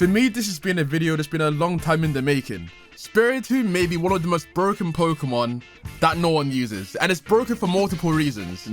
For me, this has been a video that's been a long time in the making. Spiritomb may be one of the most broken Pokemon that no one uses, and it's broken for multiple reasons.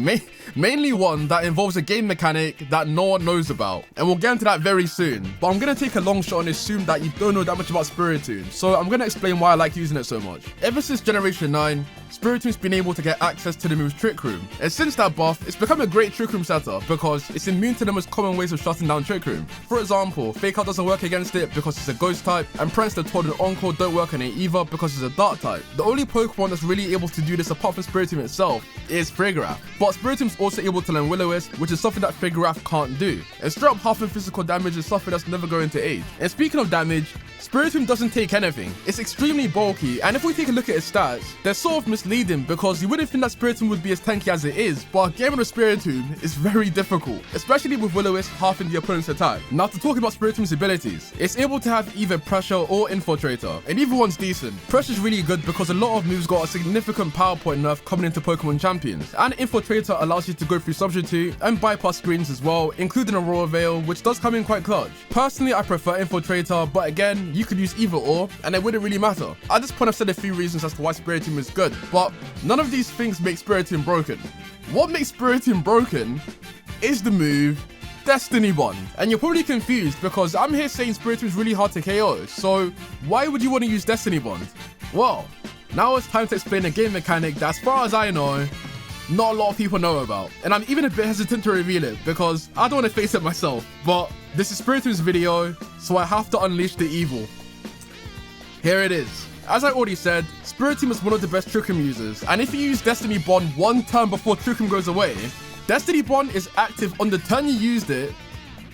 Mainly one that involves a game mechanic that no one knows about, and we'll get into that very soon. But I'm gonna take a long shot and assume that you don't know that much about Spiritomb, so I'm gonna explain why I like using it so much. Ever since Generation 9, Spiritomb's been able to get access to the move Trick Room, and since that buff, it's become a great Trick Room setup because it's immune to the most common ways of shutting down Trick Room. For example, Fake Out doesn't work against it because it's a Ghost type, and Prince the Toad and Encore don't work on it either because it's a Dark type. The only Pokemon that's really able to do this apart from Spiritomb itself is Farigiraf, but Spiritomb's also able to learn Will-O-Wisp, which is something that Farigiraf can't do, and straight up half in physical damage is something that's never going to age. And speaking of damage, Spiritomb doesn't take anything. It's extremely bulky, and if we take a look at its stats, they're sort of misleading because you wouldn't think that Spiritomb would be as tanky as it is, but gaming with Spiritomb is very difficult, especially with Will-O-Wisp halving the opponent's attack. Now to talk about Spiritomb's abilities, it's able to have either Pressure or Infiltrator, and either one's decent. Pressure's really good because a lot of moves got a significant power point nerf coming into Pokemon Champions, and Infiltrator allows you to go through Substitute and bypass screens as well, including Aurora Veil, which does come in quite clutch. Personally, I prefer Infiltrator, but again, you could use either or, and it wouldn't really matter. At this point, I've said a few reasons as to why Spiritomb is good, but none of these things make Spiritomb broken. What makes Spiritomb broken is the move Destiny Bond. And you're probably confused because I'm here saying Spiritomb is really hard to KO, so why would you want to use Destiny Bond? Well, now it's time to explain a game mechanic that, as far as I know, not a lot of people know about. And I'm even a bit hesitant to reveal it because I don't want to face it myself, but this is Spiritomb's video, so I have to unleash the evil. Here it is. As I already said, Spiritomb is one of the best Trick Room users, and if you use Destiny Bond one turn before Trick Room goes away, Destiny Bond is active on the turn you used it,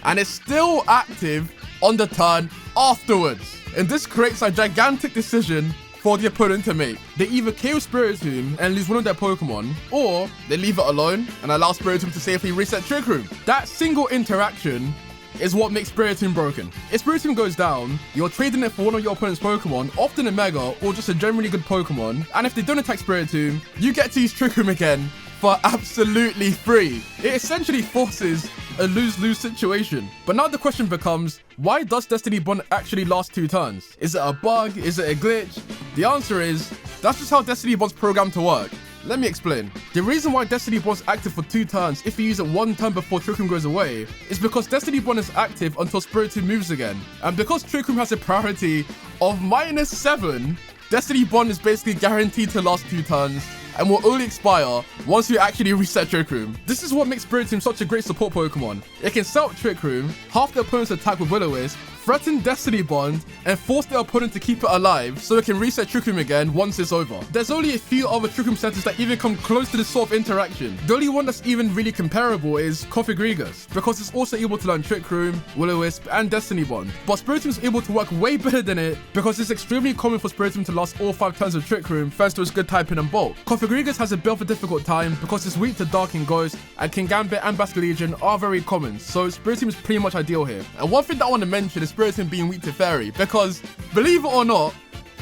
and it's still active on the turn afterwards. And this creates a gigantic decision for the opponent to make. They either KO Spiritomb and lose one of their Pokemon, or they leave it alone and allow Spiritomb to safely reset Trick Room. That single interaction is what makes Spiritomb broken. If Spiritomb goes down, you're trading it for one of your opponent's Pokemon, often a Mega or just a generally good Pokemon, and if they don't attack Spiritomb, you get to use Trick Room again for absolutely free. It essentially forces a lose-lose situation. But now the question becomes, why does Destiny Bond actually last 2 turns? Is it a bug? Is it a glitch? The answer is, that's just how Destiny Bond's programmed to work. Let me explain. The reason why Destiny Bond's active for 2 turns if you use it 1 turn before Trick Room goes away is because Destiny Bond is active until Spiritomb moves again. And because Trick Room has a priority of -7, Destiny Bond is basically guaranteed to last 2 turns and will only expire once you actually reset Trick Room. This is what makes Spiritomb such a great support Pokemon. It can set up Trick Room, half the opponent's attack with Will-O-Wisp, threaten Destiny Bond, and force the opponent to keep it alive so it can reset Trick Room again once it's over. There's only a few other Trick Room settings that even come close to this sort of interaction. The only one that's even really comparable is Cofagrigus, because it's also able to learn Trick Room, Will-O-Wisp, and Destiny Bond. But Spiritomb is able to work way better than it because it's extremely common for Spiritomb to last all 5 turns of Trick Room thanks to its good typing and bulk. Cofagrigus has a bit of a difficult time because it's weak to Dark and Ghost, and Kingambit and Basculegion are very common, so Spiritomb is pretty much ideal here. And one thing that I want to mention is Spiritomb being weak to Fairy, because believe it or not,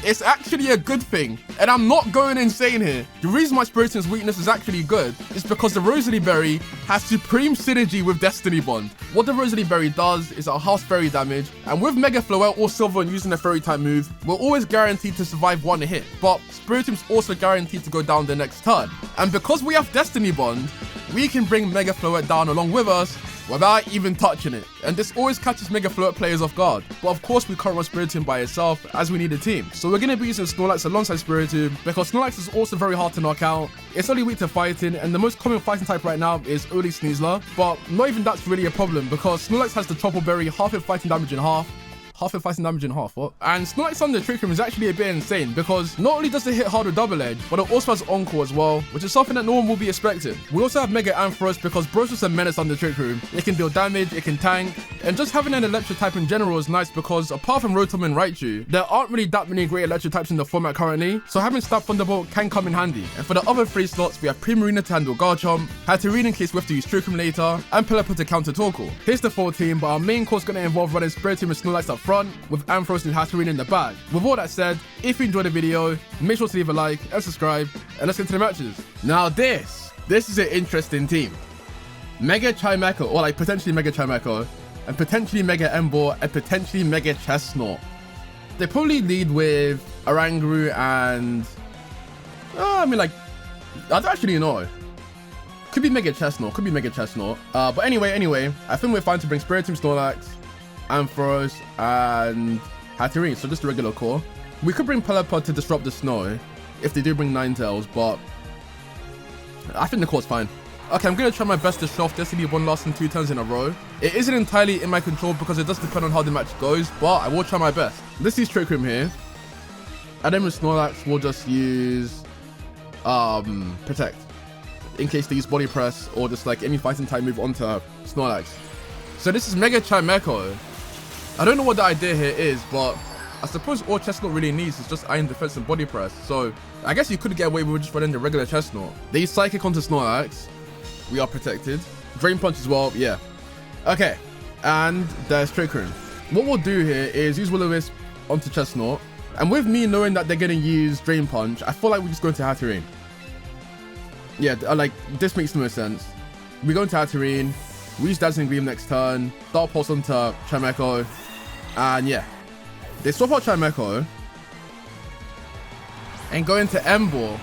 it's actually a good thing, and I'm not going insane here. The reason why Spiritomb's weakness is actually good is because the Rosalie Berry has supreme synergy with Destiny Bond. What the Rosalie Berry does is it halves Fairy damage, and with Mega Floel or Silver using a Fairy type move, we're always guaranteed to survive 1 hit, but Spiritomb's also guaranteed to go down the next turn. And because we have Destiny Bond, we can bring Mega Floet down along with us without even touching it, and this always catches Mega Floet players off guard. But of course we can't run Spiritomb by itself as we need a team, so we're going to be using Snorlax alongside Spiritomb because Snorlax is also very hard to knock out. It's only weak to fighting, and the most common fighting type right now is only Sneasler, but not even that's really a problem because Snorlax has the Tropical Berry, half in fighting damage in half, what? And Snorlax under Trick Room is actually a bit insane because not only does it hit hard with Double Edge, but it also has Encore as well, which is something that no one will be expecting. We also have Mega Ampharos because Bro's just a menace under Trick Room. It can deal damage, it can tank, and just having an Electric type in general is nice because apart from Rotom and Raichu, there aren't really that many great Electric types in the format currently, so having Stab Thunderbolt can come in handy. And for the other 3 slots, we have Primarina to handle Garchomp, Hatterene in case we have to use Trick Room later, and Pelipper to counter Torkoal. Here's the full team, but our main core is going to involve running Spiritomb and Snorlax up front, with Ampharos and Hatterene in the back. With all that said, if you enjoyed the video, make sure to leave a like and subscribe, and let's get to the matches. Now this is an interesting team. Mega Chimecho, or like potentially Mega Chimecho, and potentially Mega Ember, and potentially Mega Chestnut. They probably lead with Oranguru and... I mean, like, I don't actually know. Could be Mega Chestnut, could be Mega Chestnut. But anyway, I think we're fine to bring Spiritomb, Snorlax, Ampharos, and Hatterene. So just a regular core. We could bring Pelipper to disrupt the snow if they do bring Ninetales, but I think the core's fine. Okay, I'm going to try my best to show off Destiny 1 lasting 2 turns in a row. It isn't entirely in my control because it does depend on how the match goes, but I will try my best. Let's use Trick Room here. And then with Snorlax, we'll just use Protect. In case they use Body Press or just like any fighting type move onto Snorlax. So this is Mega Chimecho. I don't know what the idea here is, but I suppose all Chestnut really needs is just Iron Defense and Body Press. So I guess you could get away with just running the regular Chestnut. They use Psychic onto Snorlax. We are protected. Drain Punch as well, yeah. Okay, and there's Trick Room. What we'll do here is use Will-O-Wisp onto Chestnut. And with me knowing that they're going to use Drain Punch, I feel like we just go into Hatterene. Yeah, like, this makes no sense. We go into Hatterene, we use Dazzling Gleam next turn, Dark Pulse onto Chimecho, and yeah. They swap out Chimecho, and go into Ember.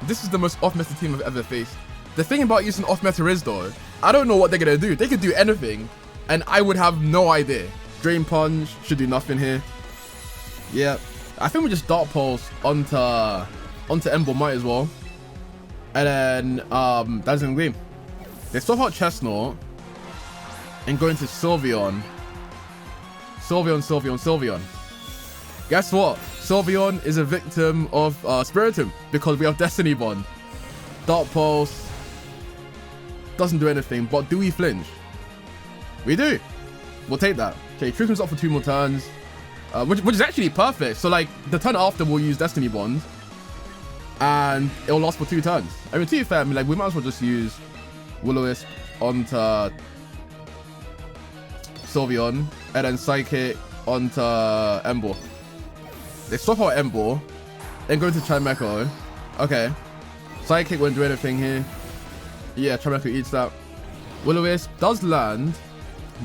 This is the most off-meta team I've ever faced. The thing about using off-meta is though, I don't know what they're going to do. They could do anything, and I would have no idea. Drain Punch should do nothing here. Yeah, I think we just Dark Pulse onto Ember, might as well. And then Dazzling Gleam. They swap out Chestnut and go into Sylveon. Sylveon. Guess what? Sylveon is a victim of Spiritomb because we have Destiny Bond. Dark Pulse doesn't do anything, but do we flinch? We do. We'll take that. Okay, Trick Room's up for 2 more turns, which is actually perfect. So like the turn after we'll use Destiny Bond, and it'll last for 2 turns. I mean, to be fair, I mean, like we might as well just use Will-O-Wisp onto Sylveon, and then Psychic onto Ember. They swap out Ember, then go into Chimecho. Okay, Psychic won't do anything here. Yeah, Chimecho eats that. Will-O-Wisp does land.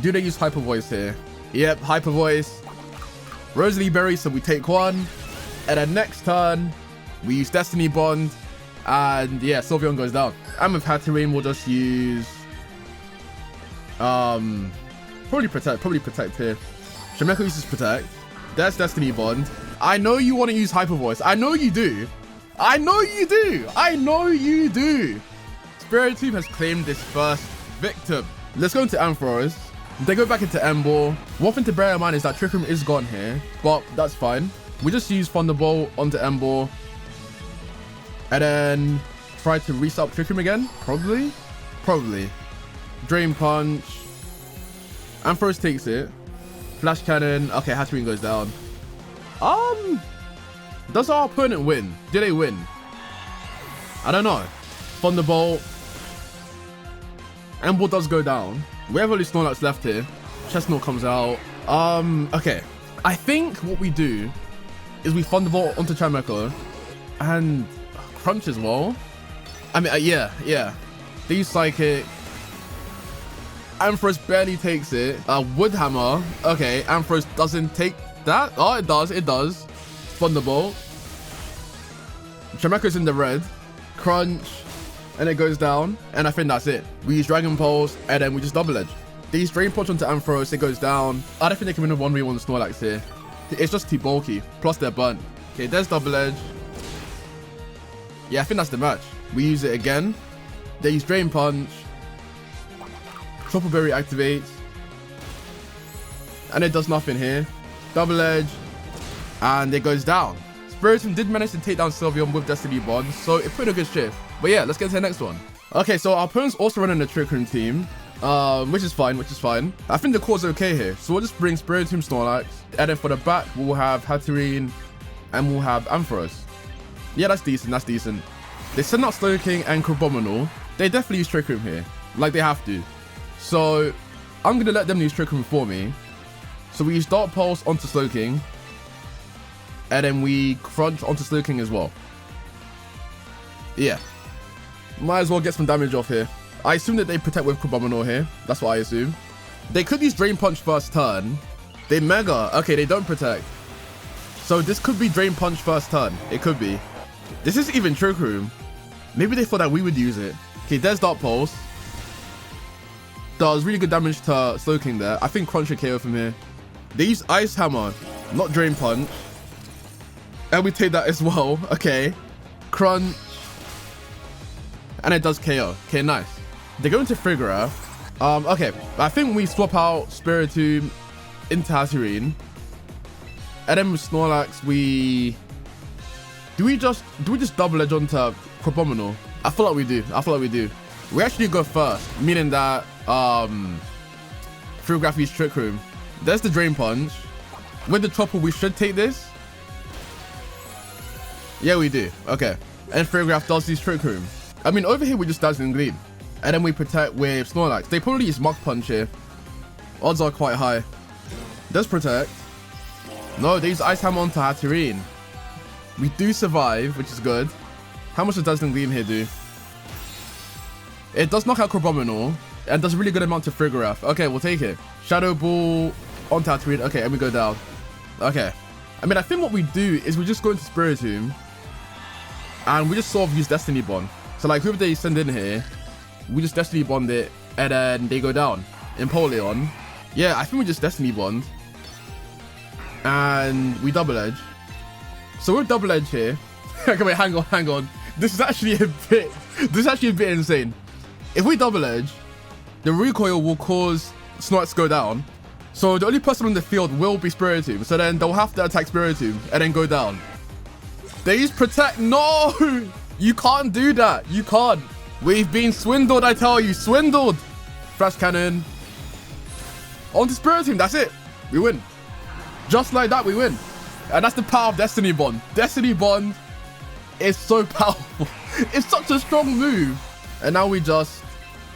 Do they use Hyper Voice here? Yep, Hyper Voice. Rosalie Berry, so we take 1. And then next turn, we use Destiny Bond. And yeah, Sylveon goes down. And with Hatterene, we'll just use... Probably Protect here. Chimecho uses Protect. There's Destiny Bond. I know you want to use Hyper Voice. I know you do. Spiritomb has claimed this first victim. Let's go into Ampharos. They go back into Ember. One thing to bear in mind is that Trick Room is gone here, but that's fine. We just use Thunderbolt onto Ember, and then try to reset up Trick Room again. Probably. Drain Punch. Ampharos takes it. Flash Cannon. Okay, Hatterene goes down. Does our opponent win? Do they win? I don't know. Thunderbolt. Ember does go down. We have only Snorlax left here. Chestnut comes out. Okay. I think what we do is we Thunderbolt onto Chimecho and Crunch as well. I mean, yeah. They use Psychic. Ampharos barely takes it. Wood Hammer. Okay, Ampharos doesn't take that. Oh, it does. Thunderbolt. Chimecho's in the red. Crunch. And it goes down. And I think that's it. We use Dragon Pulse. And then we just Double Edge. They use Drain Punch onto Ampharos. It goes down. I don't think they can win a 1v1 with Snorlax here. It's just too bulky. Plus they're burnt. Okay, there's Double Edge. Yeah, I think that's the match. We use it again. They use Drain Punch. Tropical Berry activates. And it does nothing here. Double Edge. And it goes down. Spiritomb did manage to take down Sylveon with Destiny Bond, so it put in a good shift. But yeah, let's get to the next one. Okay, so our opponent's also running the Trick Room team, which is fine. I think the core's okay here. So we'll just bring Spiritomb, Snorlax, and then for the back, we'll have Hatterene, and we'll have Ampharos. Yeah, that's decent. They send out Slowking and Crabominal. They definitely use Trick Room here, like they have to. So I'm going to let them use Trick Room for me. So we use Dark Pulse onto Slowking. And then we Crunch onto Slowking as well. Yeah. Might as well get some damage off here. I assume that they protect with Crabominal here. That's what I assume. They could use Drain Punch first turn. They Mega. Okay, they don't Protect. So this could be Drain Punch first turn. It could be. This is even Trick Room. Maybe they thought that we would use it. Okay, there's Dark Pulse. Does really good damage to Slow King there. I think Crunch should KO from here. They use Ice Hammer, not Drain Punch. And we take that as well. Okay. Crunch. And it does KO. Okay, nice. They go into Frigora. Okay. I think we swap out Spiritomb into Hatterene. And then with Snorlax, do we just double edge onto Crabominal? I feel like we do. We actually go first, meaning that Frigography's Trick Room. There's the Drain Punch. With the Chopper, we should take this. Yeah, we do. Okay. And Frigograph does these Trick Room. I mean, over here, we just Dazzling Gleam. And then we Protect with Snorlax. They probably use Mach Punch here. Odds are quite high. Does Protect. No, they use Ice Hammer onto Hatterene. We do survive, which is good. How much does Dazzling Gleam here do? It does knock out Crabominal. And does a really good amount to Frigograph. Okay, we'll take it. Shadow Ball onto Hatterene. Okay, and we go down. Okay. I mean, I think what we do is we just go into Spiritomb. And we just sort of use Destiny Bond. So like whoever they send in here, we just Destiny Bond it. And then they go down. Empoleon. Yeah, I think we just Destiny Bond. And we Double Edge. So we're Double Edge here. Okay, wait, hang on. This is actually a bit insane. If we Double Edge, the recoil will cause Snorlax to go down. So the only person on the field will be Spiritomb. So then they'll have to attack Spiritomb and then go down. They use Protect. No! You can't do that. You can't. We've been swindled, I tell you. Swindled. Flash Cannon. On to Spiritomb. That's it. We win. Just like that, we win. And that's the power of Destiny Bond. Destiny Bond is so powerful. It's such a strong move. And now we just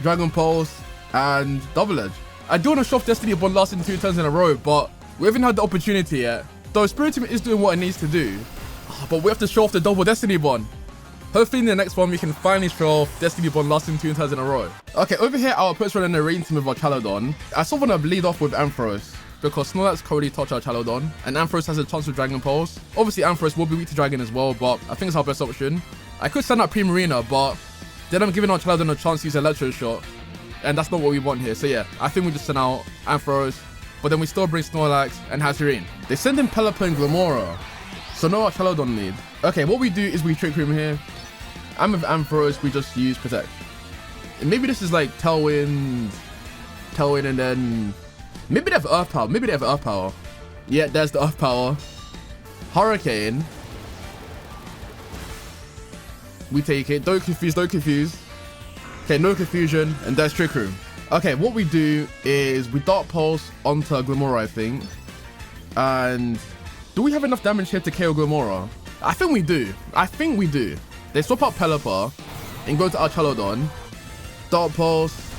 Dragon Pulse and Double Edge. I do want to show off Destiny Bond lasting 2 turns in a row, but we haven't had the opportunity yet. Though Spiritomb is doing what it needs to do. But we have to show off the double Destiny Bond. Hopefully in the next one we can finally show off Destiny Bond lasting 2 turns in a row. Okay, over here our opponents run in a rain team with our Chalodon. I sort of want to lead off with Ampharos, because Snorlax can already touch our Chalodon, and Ampharos has a chance with Dragon Pulse. Obviously Ampharos will be weak to Dragon as well, but I think it's our best option. I could send out Primarina, but then I'm giving our Chalodon a chance to use Electro Shot, and that's not what we want here. So yeah, I think we just send out Ampharos, but then we still bring Snorlax and Hatterene. They send in Pelipper and Glimmora, so no our Chalodon lead. Okay, what we do is we Trick Room here, and with Ampharos we just use Protect. And maybe this is like Tailwind, and then maybe they have Earth Power. Yeah, there's the Earth Power. Hurricane. We take it. Don't confuse. Okay, no confusion. And there's Trick Room. Okay, what we do is we Dark Pulse onto Glimmora, I think. And do we have enough damage here to KO Glimmora? I think we do. They swap out Pelipper and go to our Chalodon. Dark Pulse.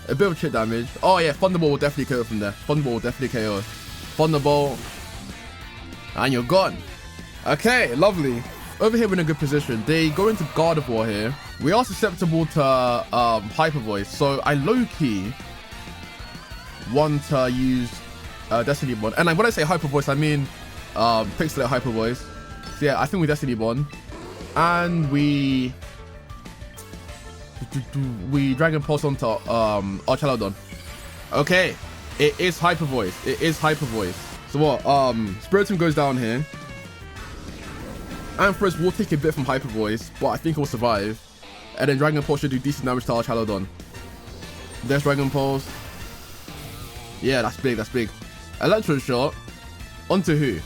A bit of chip damage. Oh yeah, Thunderbolt will definitely KO from there. Thunderbolt. And you're gone. Okay, lovely. Over here we're in a good position. They go into Gardevoir here. We are susceptible to Hyper Voice. So I low-key want to use Destiny Bond. And when I say Hyper Voice, I mean Pixelate Hyper Voice. So yeah, I think we Destiny Bond. And we Dragon Pulse onto our Chalodon. Okay, it is Hyper Voice. So what? Spiritomb goes down here. Ampharos will take a bit from Hyper Voice, but I think it will survive. And then Dragon Pulse should do decent damage to our Chalodon. There's Dragon Pulse. Yeah, that's big. Electro Shot. Onto who?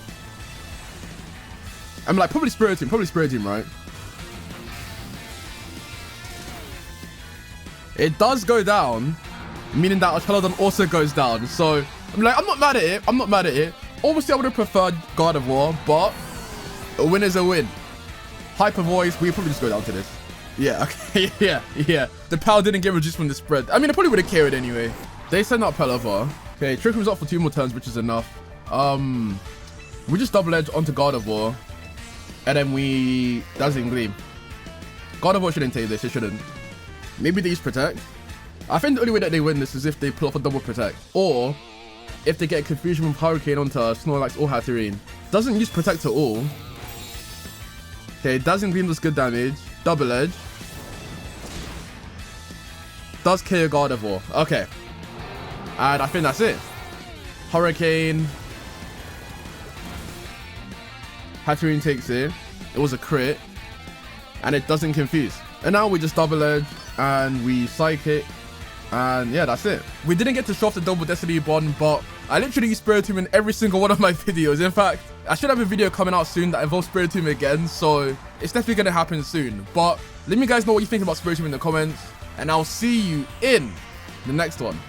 I'm like, probably Spiritomb, right? It does go down, meaning that our Chalodon also goes down. So, I'm like, I'm not mad at it. Obviously, I would have preferred Gardevoir, but a win is a win. Hyper Voice, we probably just go down to this. Yeah, okay, yeah. The power didn't get reduced from the spread. I mean, I probably would have carried anyway. They send out Pelipper. Okay, Trick Room's up for 2 more turns, which is enough. We just Double Edge onto Gardevoir. And then we Dazzling Gleam. Gardevoir shouldn't take this, it shouldn't. Maybe they use Protect. I think the only way that they win this is if they pull off a double protect, or if they get confusion with Hurricane onto Snorlax or Hatterene. Doesn't use protect at all. Okay, Dazzling Gleam does good damage. Double Edge. Does KO Gardevoir. Okay. And I think that's it. Hurricane. Hatterene takes it. It was a crit. And it doesn't confuse. And now we just Double Edge and we Psychic. And yeah, that's it. We didn't get to show off the double Destiny Bond, but I literally use Spiritomb in every single one of my videos. In fact, I should have a video coming out soon that involves Spiritomb again, so it's definitely going to happen soon. But let me guys know what you think about Spiritomb in the comments, and I'll see you in the next one.